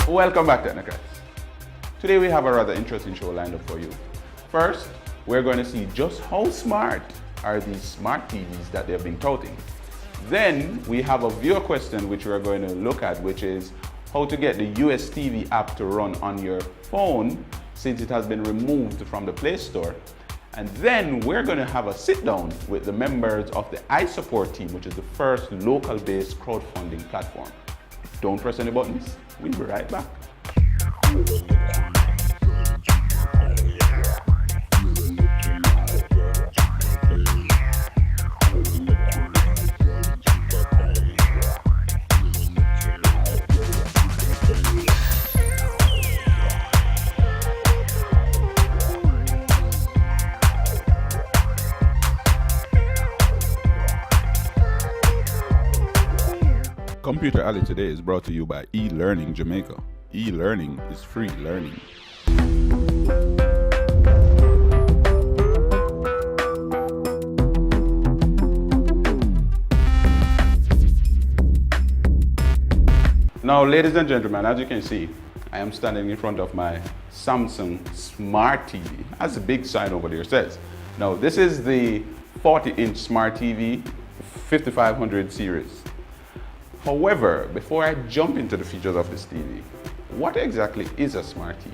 Welcome back, Technocrats. Today we have a rather interesting show lined up for you. First, we're going to see just how smart are these smart TVs that they've been touting. Then we have a viewer question which we're going to look at, which is how to get the US TV app to run on your phone since it has been removed from the Play Store. And then we're going to have a sit down with the members of the iSupport team, which is the first local-based crowdfunding platform. Don't press any buttons. We'll be right back. Computer Alley today is brought to you by eLearning Jamaica. E-learning is free learning. Now, ladies and gentlemen, as you can see, I am standing in front of my Samsung Smart TV. As a big sign over there says. Now, this is the 40-inch Smart TV 5500 series. However, before I jump into the features of this TV, what exactly is a smart TV?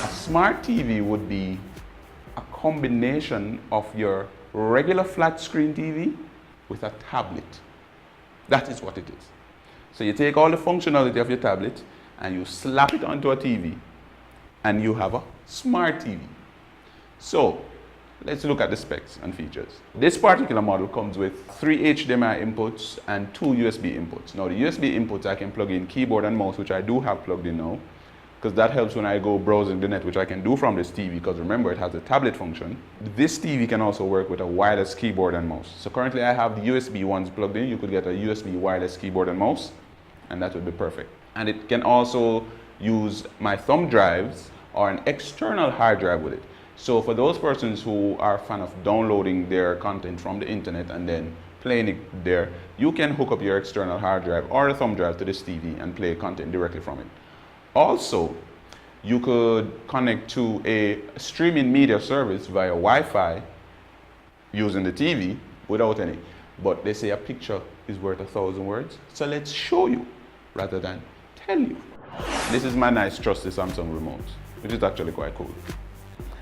A smart TV would be a combination of your regular flat screen TV with a tablet. That is what it is. So you take all the functionality of your tablet and you slap it onto a TV and you have a smart TV. So let's look at the specs and features. This particular model comes with 3 HDMI inputs and 2 USB inputs. Now the USB inputs I can plug in keyboard and mouse, which I do have plugged in now, because that helps when I go browsing the net, which I can do from this TV, because remember it has a tablet function. This TV can also work with a wireless keyboard and mouse. So currently I have the USB ones plugged in. You could get a USB wireless keyboard and mouse, and that would be perfect. And it can also use my thumb drives or an external hard drive with it. So for those persons who are a fan of downloading their content from the internet and then playing it there, you can hook up your external hard drive or a thumb drive to this TV and play content directly from it. Also, you could connect to a streaming media service via Wi-Fi using the TV without any. But they say a picture is worth 1,000 words. So let's show you rather than tell you. This is my nice trusty Samsung remote, which is actually quite cool.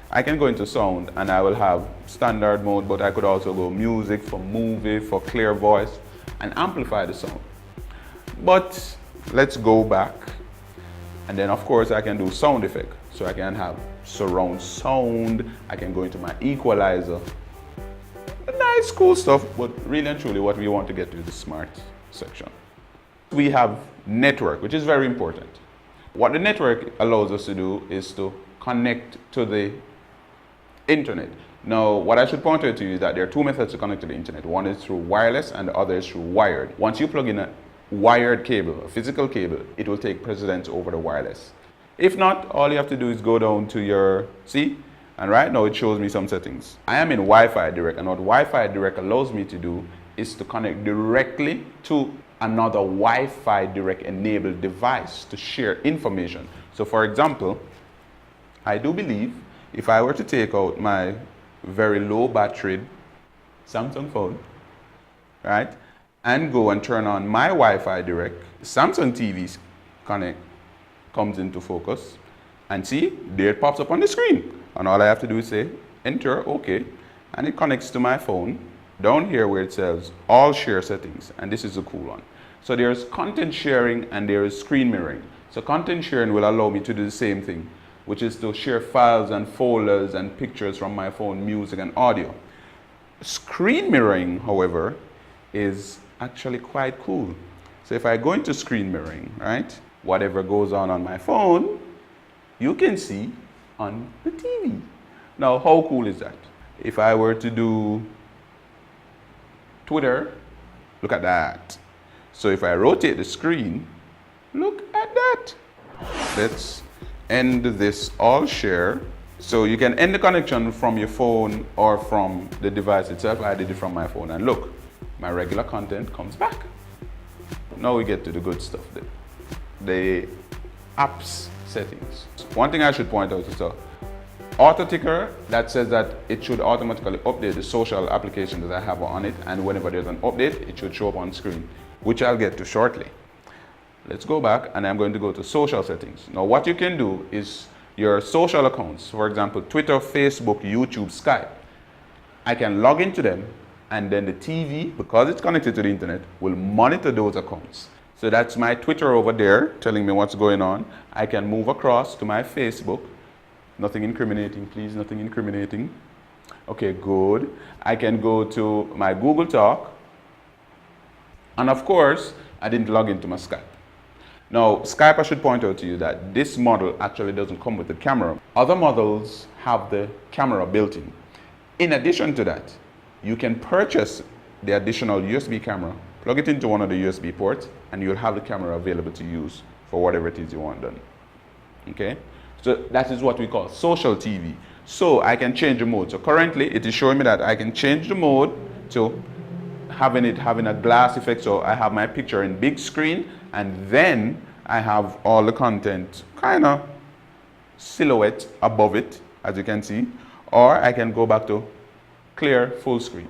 I can go into sound and I will have standard mode, but I could also go music, for movie, for clear voice, and amplify the sound. But let's go back. And then of course I can do sound effect. So I can have surround sound, I can go into my equalizer. Nice, cool stuff, but really and truly what we want to get to is the smart section. We have network, which is very important. What the network allows us to do is to connect to the internet. Now, what I should point out to you is that there are two methods to connect to the internet. One is through wireless and the other is through wired. Once you plug in a wired cable, a physical cable, it will take precedence over the wireless. If not, all you have to do is go down to your, see? And right now it shows me some settings. I am in Wi-Fi Direct, and what Wi-Fi Direct allows me to do is to connect directly to another Wi-Fi Direct enabled device to share information. So for example, I do believe if I were to take out my very low battery Samsung phone, right, and go and turn on my Wi-Fi Direct, Samsung TV's connect comes into focus, and see, there it pops up on the screen. And all I have to do is say, enter, okay, and it connects to my phone, down here where it says all share settings, and this is a cool one. So there's content sharing and there is screen mirroring. So content sharing will allow me to do the same thing, which is to share files and folders and pictures from my phone, music and audio. Screen mirroring, however, is actually quite cool. So if I go into screen mirroring, right, whatever goes on my phone, you can see on the TV. Now, how cool is that? If I were to do Twitter, look at that. So if I rotate the screen, look at that. Let's end this all share. So you can end the connection from your phone or from the device itself. I did it from my phone, and look, my regular content comes back. Now we get to the good stuff. The apps settings. One thing I should point out is auto ticker that says that it should automatically update the social application that I have on it, and whenever there's an update, it should show up on screen, which I'll get to shortly. Let's go back, and I'm going to go to social settings. Now what you can do is your social accounts, for example, Twitter, Facebook, YouTube, Skype, I can log into them, and then the TV, because it's connected to the internet, will monitor those accounts. So that's my Twitter over there telling me what's going on. I can move across to my Facebook. Nothing incriminating, please, nothing incriminating. Okay, good. I can go to my Google Talk. And of course, I didn't log into my Skype. Now, Skype, I should point out to you that this model actually doesn't come with the camera. Other models have the camera built in. In addition to that, you can purchase the additional USB camera, plug it into one of the USB ports, and you'll have the camera available to use for whatever it is you want done. Okay? So that is what we call social TV. So I can change the mode. So currently it is showing me that I can change the mode to having a glass effect. So I have my picture in big screen, and then I have all the content kind of silhouette above it, as you can see. Or I can go back to clear full screen.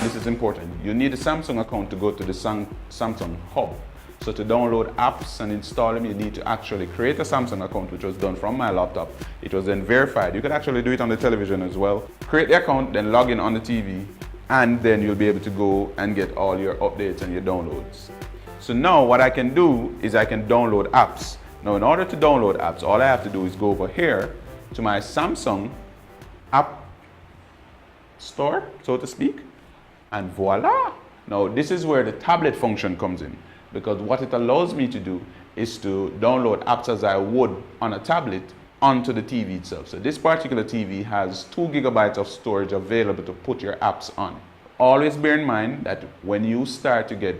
This is important. You need a Samsung account to go to the Samsung hub. So to download apps and install them, you need to actually create a Samsung account, which was done from my laptop. It was then verified. You could actually do it on the television as well. Create the account, then log in on the TV, and then you'll be able to go and get all your updates and your downloads. So now what I can do is I can download apps. Now in order to download apps, all I have to do is go over here to my Samsung app store, so to speak, and voila. Now this is where the tablet function comes in, because what it allows me to do is to download apps as I would on a tablet onto the TV itself. So this particular TV has 2 gigabytes of storage available to put your apps on. Always bear in mind that when you start to get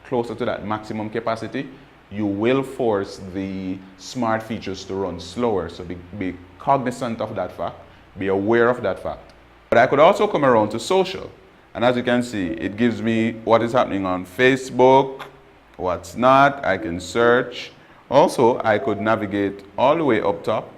closer to that maximum capacity, you will force the smart features to run slower. So be cognizant of that fact, be aware of that fact. But I could also come around to social. And as you can see, it gives me what is happening on Facebook, what's not. I can search. Also, I could navigate all the way up top.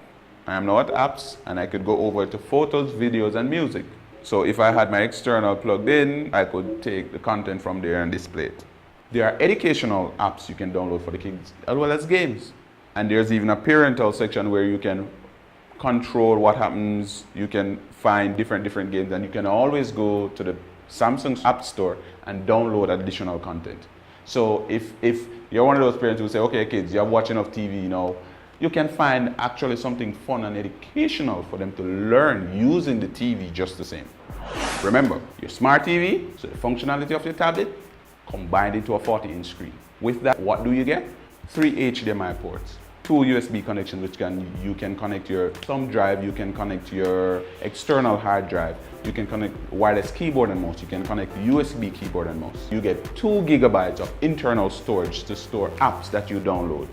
I am now at apps, and I could go over to photos, videos, and music. So if I had my external plugged in, I could take the content from there and display it. There are educational apps you can download for the kids, as well as games. And there's even a parental section where you can control what happens. You can find different games, and you can always go to the Samsung App Store and download additional content. So if you're one of those parents who say, okay kids, you have watched enough TV, you know, you can find actually something fun and educational for them to learn using the TV just the same. Remember, your smart TV, so the functionality of your tablet, combined into a 40-inch screen. With that, what do you get? 3 HDMI ports, 2 USB connections, which you can connect your thumb drive, you can connect your external hard drive, you can connect wireless keyboard and mouse, you can connect USB keyboard and mouse. You get 2 gigabytes of internal storage to store apps that you download.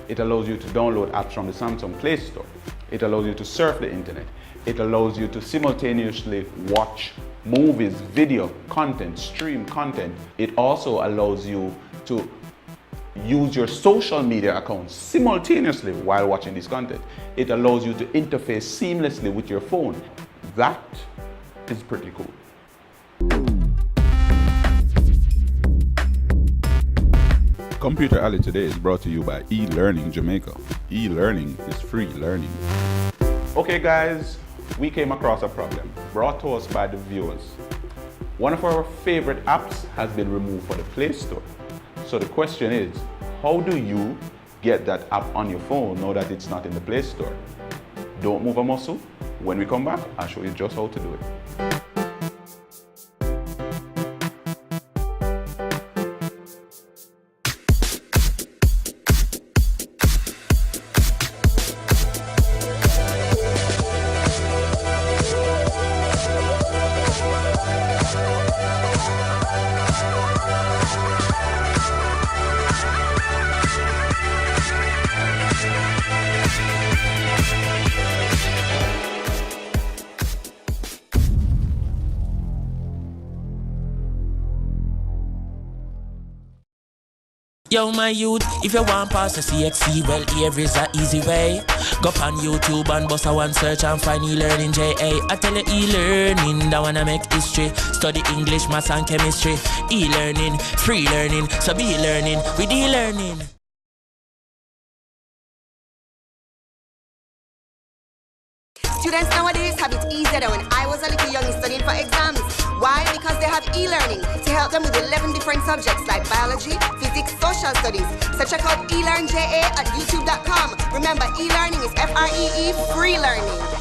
It allows you to download apps from the Samsung Play Store. It allows you to surf the internet. It allows you to simultaneously watch movies, video, content, stream content. It also allows you to use your social media accounts simultaneously while watching this content. It allows you to interface seamlessly with your phone. That is pretty cool. Computer Alley today is brought to you by eLearning Jamaica. eLearning is free learning. Okay guys, we came across a problem brought to us by the viewers. One of our favorite apps has been removed from the Play Store. So the question is, how do you get that app on your phone now that it's not in the Play Store? Don't move a muscle. When we come back, I'll show you just how to do it. Yo, my youth, if you want pass the CXC, well, here is a easy way. Go on YouTube and bust a one search and find e-learning JA. I tell you e-learning, that wanna make history. Study English, maths and chemistry. E-learning, free learning, so be learning with e-learning. Students nowadays have it easier than when I was a little young studying for exams. Why? Because they have e-learning to help them with 11 different subjects like biology, physics, social studies. So check out eLearnJA at youtube.com. Remember, e-learning is F-R-E-E, free learning.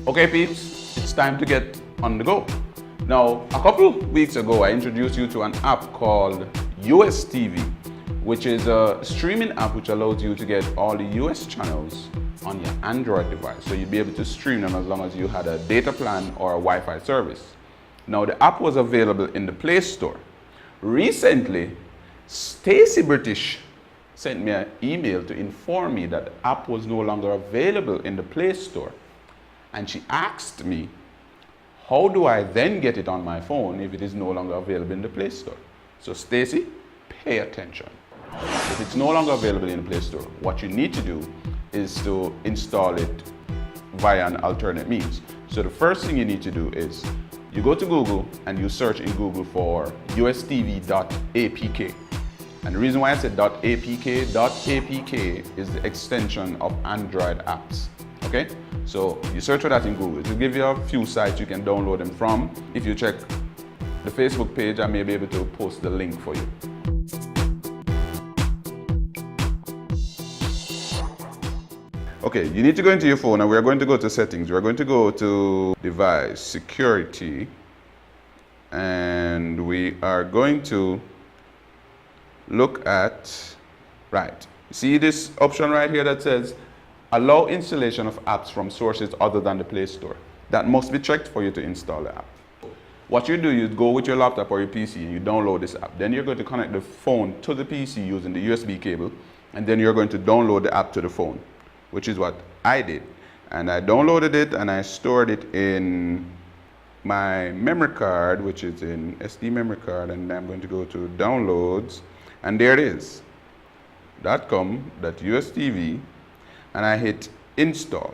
Okay peeps, it's time to get on the go. Now, a couple weeks ago, I introduced you to an app called US TV, which is a streaming app which allows you to get all the US channels on your Android device. So you'd be able to stream them as long as you had a data plan or a Wi-Fi service. Now, the app was available in the Play Store. Recently, Stacy British sent me an email to inform me that the app was no longer available in the Play Store. And she asked me, how do I then get it on my phone if it is no longer available in the Play Store? So Stacy, pay attention. If it's no longer available in the Play Store, what you need to do is to install it via an alternate means. So the first thing you need to do is you go to Google and you search in Google for ustv.apk. And the reason why I said .apk is the extension of Android apps. Okay, so you search for that in Google. It will give you a few sites you can download them from. If you check the Facebook page, I may be able to post the link for you. Okay, you need to go into your phone and we're going to go to settings. We're going to go to device security and we are going to look at, right, see this option right here that says allow installation of apps from sources other than the Play Store. That must be checked for you to install the app. What you do, you go with your laptop or your PC and you download this app. Then you're going to connect the phone to the PC using the USB cable, and then you're going to download the app to the phone, which is what I did. And I downloaded it and I stored it in my memory card, which is in SD memory card, and I'm going to go to downloads, and there it is. .com.ustv, and I hit install.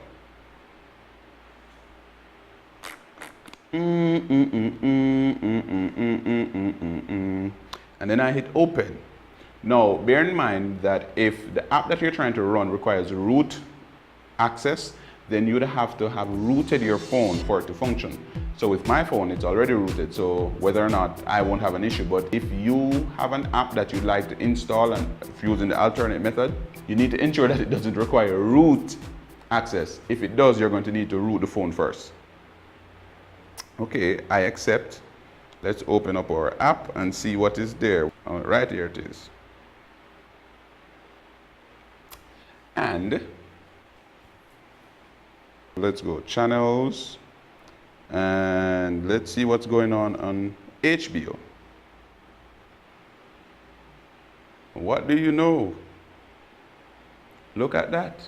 And then I hit open. Now, bear in mind that if the app that you're trying to run requires root access, then you'd have to have rooted your phone for it to function. So with my phone, it's already rooted, so whether or not I won't have an issue. But if you have an app that you'd like to install and if you're using the alternate method, you need to ensure that it doesn't require root access. If it does, you're going to need to root the phone first. Okay, I accept. Let's open up our app and see what is there. Right here it is. And let's go channels and let's see what's going on HBO. What do you know? Look at that.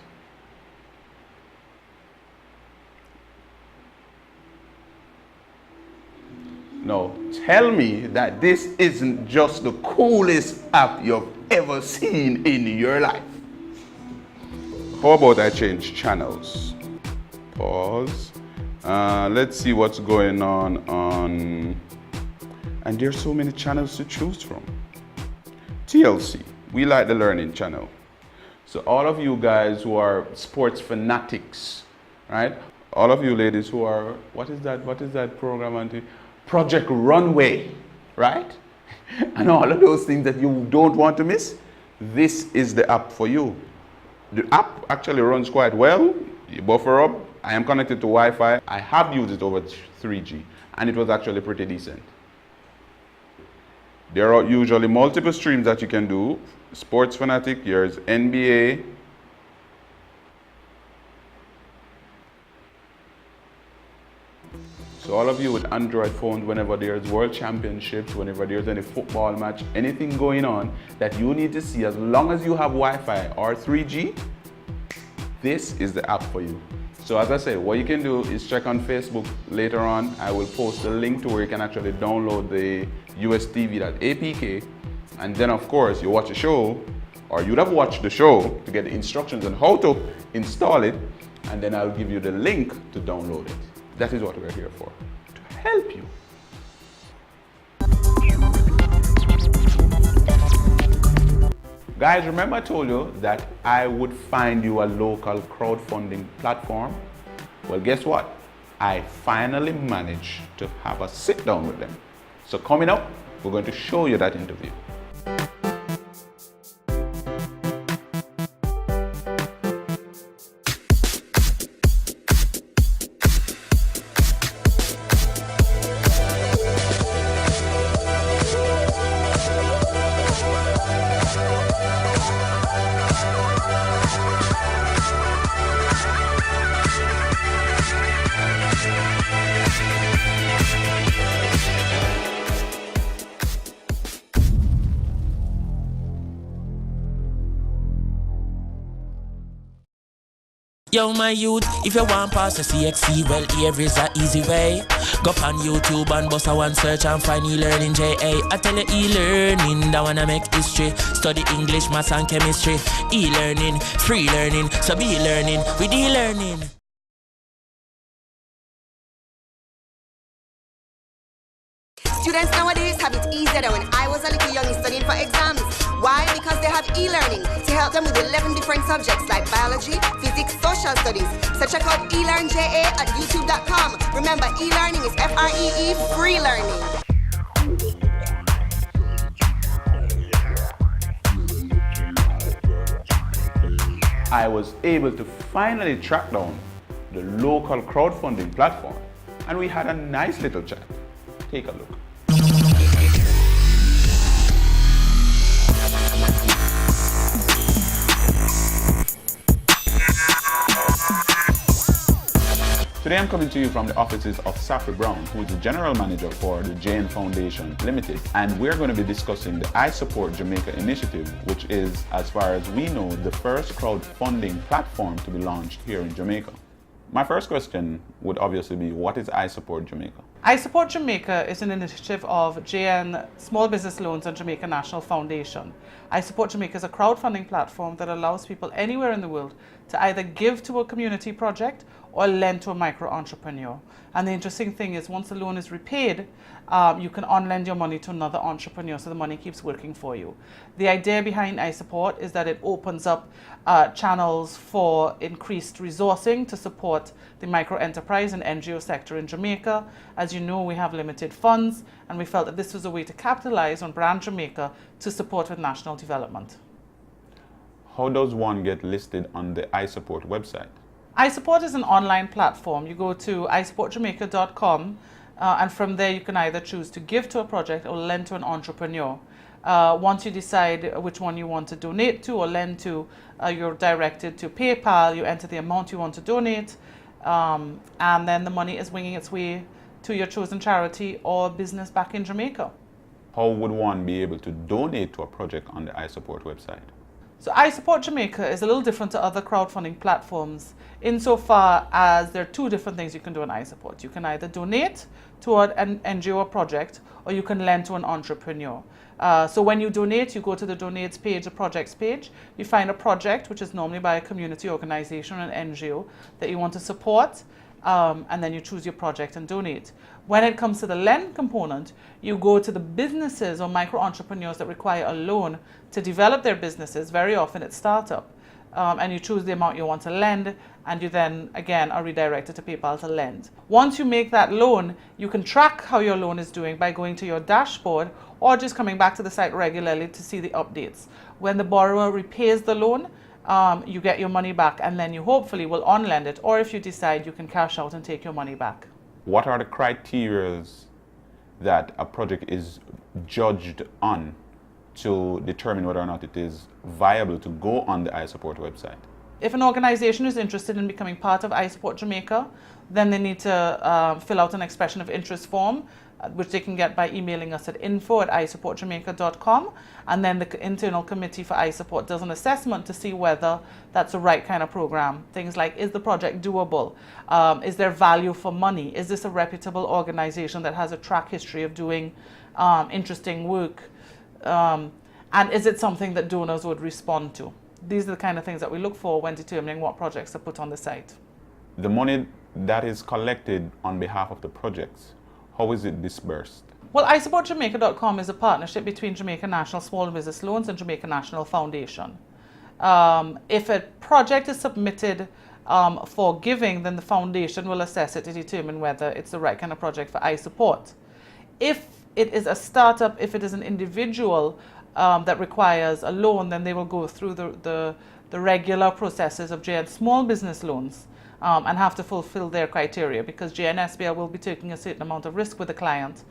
Now, tell me that this isn't just the coolest app you've ever seen in your life. How about I change channels? Pause. Let's see what's going on. And there's so many channels to choose from. TLC, we like the learning channel. So all of you guys who are sports fanatics, right? All of you ladies who are, what is that program, Auntie? Project Runway, right? And all of those things that you don't want to miss, this is the app for you. The app actually runs quite well. You buffer up. I am connected to Wi-Fi. I have used it over 3G, and it was actually pretty decent. There are usually multiple streams that you can do. Sports fanatic, here's NBA. So all of you with Android phones, whenever there's world championships, whenever there's any football match, anything going on that you need to see, as long as you have Wi-Fi or 3G, this is the app for you. So as I said, what you can do is check on Facebook later on. I will post a link to where you can actually download the USTV.apk, and then of course you watch a show, or you'd have watched the show to get the instructions on how to install it, and then I'll give you the link to download it. That is what we're here for, to help you. Guys, remember I told you that I would find you a local crowdfunding platform? Well, guess what? I finally managed to have a sit down with them. So coming up, we're going to show you that interview. Yo, my youth, if you want pass the CXC, well, here is a easy way. Go on YouTube and bust a one search and find e-learning JA. I tell you e-learning, that wanna make history. Study English, maths and chemistry. E-learning, free learning, so be learning with e-learning. Students nowadays have it easier than when I was a little young studying for exams. Why? Because they have e-learning to help them with 11 different subjects like biology, physics, social studies. So check out eLearnJA at youtube.com. Remember, e-learning is F-R-E-E, free learning. I was able to finally track down the local crowdfunding platform, and we had a nice little chat. Take a look. Today I'm coming to you from the offices of Safri Brown, who is the General Manager for the JN Foundation Limited, and we're going to be discussing the I Support Jamaica initiative, which is, as far as we know, the first crowdfunding platform to be launched here in Jamaica. My first question would obviously be, what is I Support Jamaica? I Support Jamaica is an initiative of JN Small Business Loans and Jamaica National Foundation. I Support Jamaica is a crowdfunding platform that allows people anywhere in the world to either give to a community project or lend to a micro entrepreneur. And the interesting thing is, once the loan is repaid, you can on-lend your money to another entrepreneur, so the money keeps working for you. The idea behind I Support is that it opens up channels for increased resourcing to support the micro enterprise and NGO sector in Jamaica. As you know, we have limited funds, and we felt that this was a way to capitalize on brand Jamaica to support with national development. How does one get listed on the I Support website? I Support is an online platform. You go to isupportjamaica.com, and from there you can either choose to give to a project or lend to an entrepreneur. Once you decide which one you want to donate to or lend to, you're directed to PayPal. You enter the amount you want to donate, and then the money is winging its way to your chosen charity or business back in Jamaica. How would one be able to donate to a project on the I Support website? So I Support Jamaica is a little different to other crowdfunding platforms insofar as there are two different things you can do on I Support. You can either donate to an NGO or project, or you can lend to an entrepreneur. So when you donate, you go to the donates page, the projects page. You find a project, which is normally by a community organization or an NGO, that you want to support, and then you choose your project and donate. When it comes to the lend component, you go to the businesses or micro entrepreneurs that require a loan to develop their businesses. Very often it's startup, and you choose the amount you want to lend, and you then again are redirected to PayPal to lend. Once you make that loan, you can track how your loan is doing by going to your dashboard or just coming back to the site regularly to see the updates. When the borrower repays the loan, you get your money back, and then you hopefully will on-lend it, or if you decide, you can cash out and take your money back. What are the criteria that a project is judged on to determine whether or not it is viable to go on the I Support website? If an organization is interested in becoming part of iSupport Jamaica, then they need to fill out an expression of interest form, which they can get by emailing us at info@isupportjamaica.com, and then the internal committee for iSupport does an assessment to see whether that's the right kind of program. Things like, is the project doable? Is there value for money? Is this a reputable organization that has a track history of doing interesting work? And is it something that donors would respond to? These are the kind of things that we look for when determining what projects to put on the site. The money that is collected on behalf of the projects, how is it dispersed? Well, isupportjamaica.com is a partnership between Jamaica National Small Business Loans and Jamaica National Foundation. If a project is submitted for giving, then the foundation will assess it to determine whether it's the right kind of project for iSupport. If it is a startup, if it is an individual that requires a loan, then they will go through the regular processes of JN small business loans and have to fulfill their criteria, because JNSBL will be taking a certain amount of risk with the client.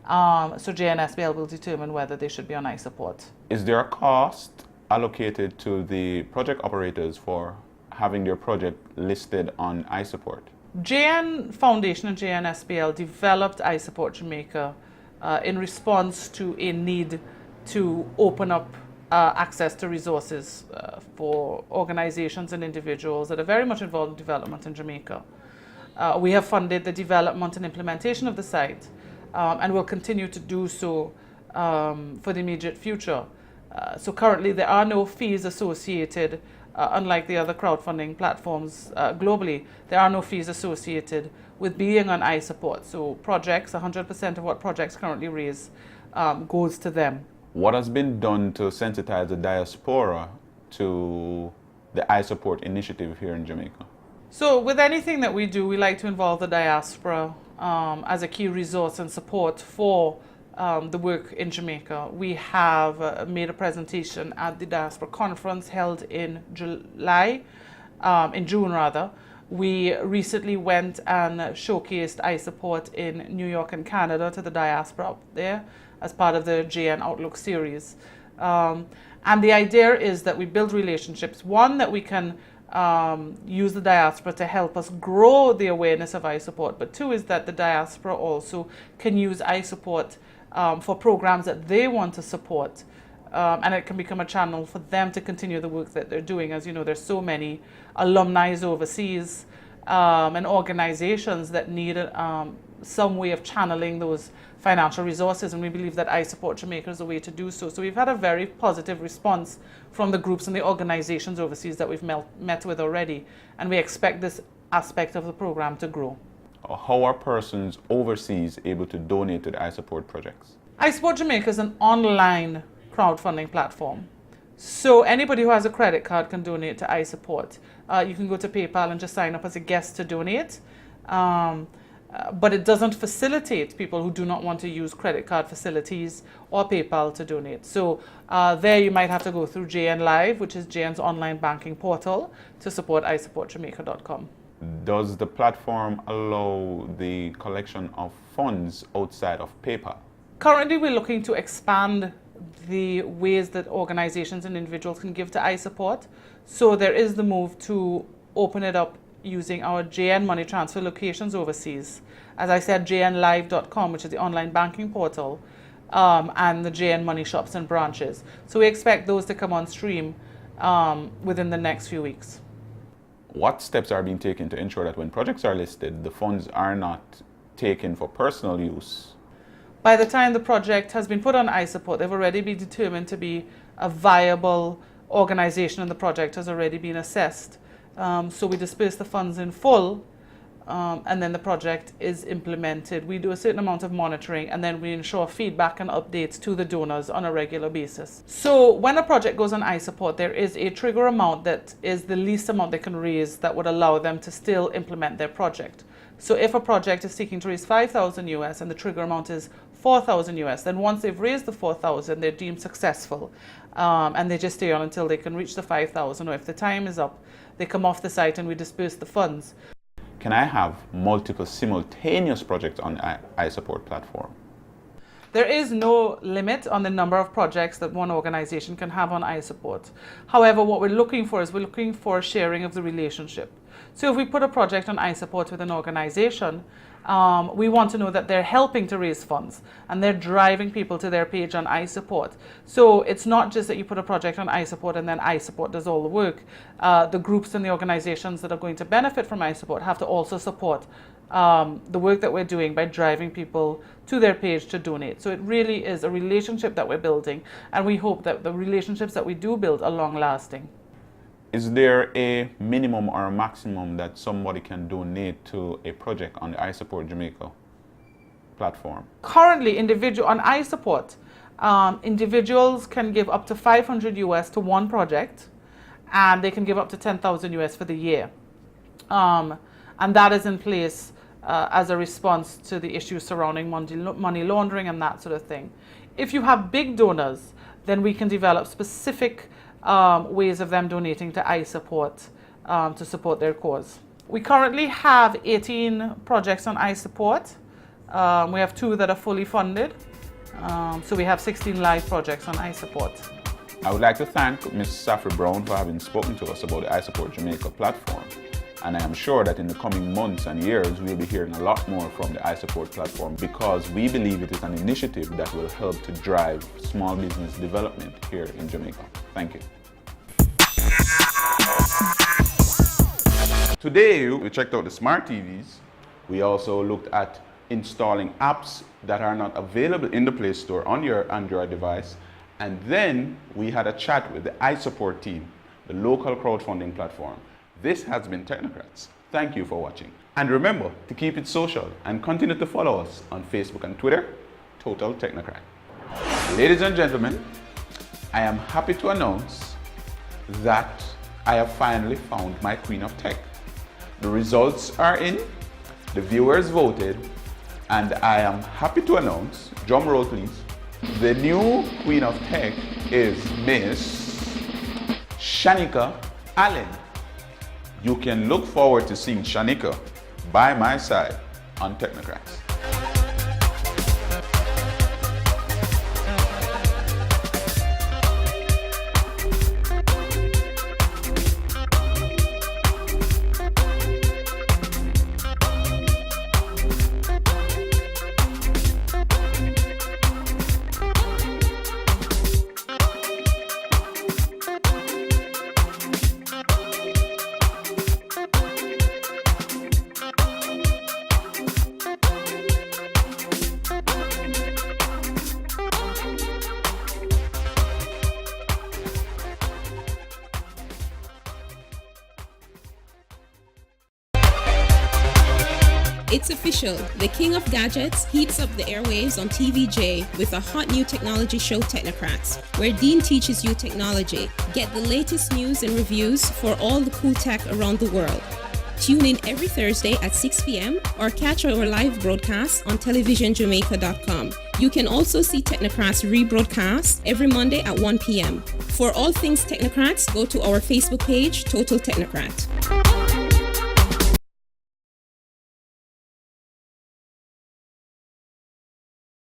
So JNSBL will determine whether they should be on iSupport. Is there a cost allocated to the project operators for having their project listed on iSupport? JN Foundation and JNSBL developed iSupport Jamaica in response to a need to open up access to resources for organizations and individuals that are very much involved in development in Jamaica. We have funded the development and implementation of the site and will continue to do so for the immediate future. So currently there are no fees associated, unlike the other crowdfunding platforms globally, there are no fees associated with being on iSupport. So projects, 100% of what projects currently raise goes to them. What has been done to sensitize the diaspora to the iSupport initiative here in Jamaica? So with anything that we do, we like to involve the diaspora as a key resource and support for the work in Jamaica. We have made a presentation at the Diaspora Conference held in June rather. We recently went and showcased iSupport in New York and Canada to the diaspora up there as part of the JN Outlook series. And the idea is that we build relationships. One, that we can use the diaspora to help us grow the awareness of iSupport, but two is that the diaspora also can use iSupport for programs that they want to support. And it can become a channel for them to continue the work that they're doing. As you know, there's so many alumni overseas and organizations that need some way of channeling those financial resources, and we believe that iSupport Jamaica is a way to do so. So we've had a very positive response from the groups and the organizations overseas that we've met with already, and we expect this aspect of the program to grow. How are persons overseas able to donate to the iSupport projects? iSupport Jamaica is an online crowdfunding platform. So anybody who has a credit card can donate to iSupport. You can go to PayPal and just sign up as a guest to donate. But it doesn't facilitate people who do not want to use credit card facilities or PayPal to donate. So there you might have to go through JN Live, which is JN's online banking portal, to support isupportjamaica.com. Does the platform allow the collection of funds outside of PayPal? Currently, we're looking to expand the ways that organizations and individuals can give to iSupport. So there is the move to open it up using our JN money transfer locations overseas. As I said, jnlive.com, which is the online banking portal, and the JN money shops and branches. So we expect those to come on stream within the next few weeks. What steps are being taken to ensure that when projects are listed, the funds are not taken for personal use? By the time the project has been put on iSupport, they've already been determined to be a viable organization, and the project has already been assessed. So we disperse the funds in full, and then the project is implemented. We do a certain amount of monitoring, and then we ensure feedback and updates to the donors on a regular basis. So when a project goes on iSupport, there is a trigger amount that is the least amount they can raise that would allow them to still implement their project. So if a project is seeking to raise 5,000 US and the trigger amount is 4,000 US, then once they've raised the 4,000, they're deemed successful, and they just stay on until they can reach the 5,000, or if the time is up, they come off the site and we disperse the funds. Can I have multiple simultaneous projects on iSupport platform? There is no limit on the number of projects that one organization can have on iSupport. However, what we're looking for is we're looking for sharing of the relationship. So if we put a project on iSupport with an organization, we want to know that they're helping to raise funds and they're driving people to their page on iSupport. So it's not just that you put a project on iSupport and then iSupport does all the work. The groups and the organizations that are going to benefit from iSupport have to also support the work that we're doing by driving people to their page to donate. So it really is a relationship that we're building, and we hope that the relationships that we do build are long lasting. Is there a minimum or a maximum that somebody can donate to a project on the iSupport Jamaica platform? Currently, on iSupport, individuals can give up to $500 US to one project, and they can give up to $10,000 US for the year. And that is in place as a response to the issues surrounding money laundering and that sort of thing. If you have big donors, then we can develop specific ways of them donating to iSupport to support their cause. We currently have 18 projects on iSupport. We have 2 that are fully funded. So we have 16 live projects on iSupport. I would like to thank Ms. Safri Brown for having spoken to us about the iSupport Jamaica platform. And I am sure that in the coming months and years, we'll be hearing a lot more from the iSupport platform, because we believe it is an initiative that will help to drive small business development here in Jamaica. Thank you. Today, we checked out the smart TVs. We also looked at installing apps that are not available in the Play Store on your Android device. And then we had a chat with the iSupport team, the local crowdfunding platform. This has been Technocrats. Thank you for watching. And remember to keep it social and continue to follow us on Facebook and Twitter, Total Technocrat. Ladies and gentlemen, I am happy to announce that I have finally found my Queen of Tech. The results are in, the viewers voted, and I am happy to announce, drum roll please, the new Queen of Tech is Miss Shanika Allen. You can look forward to seeing Shanika by my side on Technocrats. It's official. The king of gadgets heats up the airwaves on TVJ with a hot new technology show, Technocrats, where Dean teaches you technology. Get the latest news and reviews for all the cool tech around the world. Tune in every Thursday at 6 p.m. or catch our live broadcast on televisionjamaica.com. You can also see Technocrats rebroadcast every Monday at 1 p.m. For all things Technocrats, go to our Facebook page, Total Technocrat.